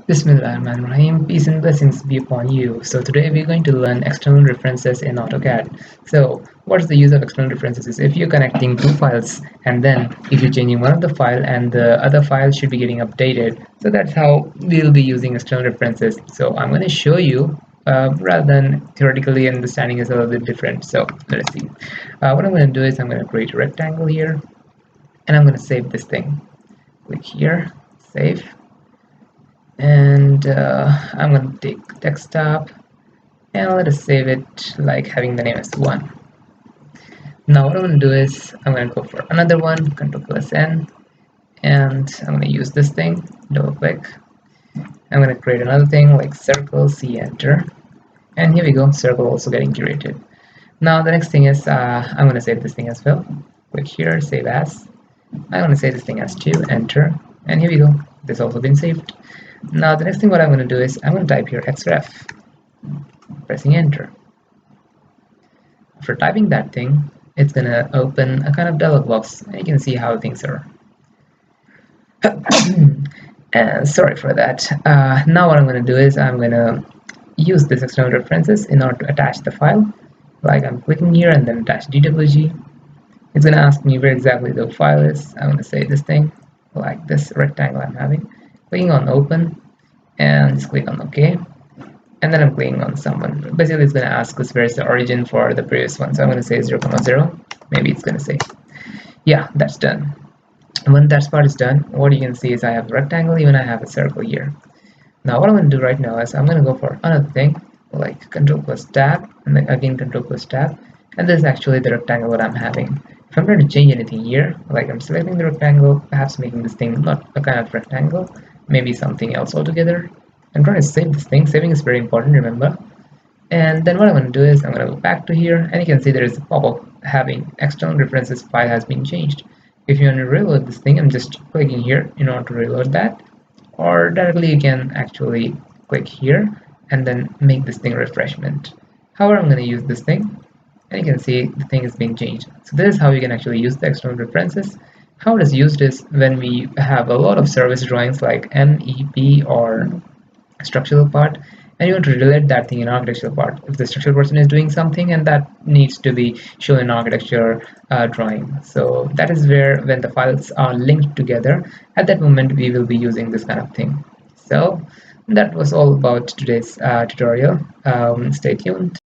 Bismillahirrahmanirrahim. Peace and blessings be upon you. So today we're going to learn external references in Autocad. So what is the use of external references is if you're connecting two files and then if you're changing one of the file and the other file should be getting updated. So that's how we'll be using external references. So I'm going to show you rather than theoretically understanding is a little bit different. So let's see. What I'm going to do is I'm going to create a rectangle here and I'm going to save this thing. Click here, save. And I'm going to take desktop and let us save it like having the name as 1. Now what I'm going to do is I'm going to go for another one, Control plus N, and I'm going to use this thing, double click. I'm going to create another thing like circle, C, enter, and here we go, circle also getting curated. Now the next thing is I'm going to save this thing as well. Click here, save as. I'm going to save this thing as 2, enter, and here we go, this also been saved. Now the next thing what I'm going to do is I'm going to type here xref, pressing enter. After typing that thing, it's going to open a kind of dialog box and you can see how things are. Sorry for that. Now what I'm going to do is I'm going to use this external references in order to attach the file. Like I'm clicking here and then attach DWG. It's going to ask me where exactly the file is. I'm going to say this thing, like this rectangle I'm having. Clicking on open and just click on OK, and then I'm clicking on someone. Basically it's going to ask us where's the origin for the previous one, so I'm going to say 0,0. Maybe it's going to say, yeah, that's done. And when that part is done, what you can see is I have a rectangle, even I have a circle here. Now what I'm going to do right now is I'm going to go for another thing like Control plus tab and then again Control plus tab, and this is actually the rectangle that I'm having. If I'm trying to change anything here, like I'm selecting the rectangle, perhaps making this thing not a kind of rectangle, maybe something else altogether. I'm trying to save this thing. Saving is very important, remember. And then what I'm going to do is I'm going to go back to here and you can see there is a pop-up having external references file has been changed. If you want to reload this thing, I'm just clicking here in order to reload that, or directly you can actually click here and then make this thing refreshment. However, I'm going to use this thing and you can see the thing is being changed. So this is how you can actually use the external references. How it is used is when we have a lot of service drawings like MEP or structural part, and you want to relate that thing in architectural part. If the structural person is doing something and that needs to be shown in architecture drawing. So that is where when the files are linked together, at that moment we will be using this kind of thing. So that was all about today's tutorial. Stay tuned.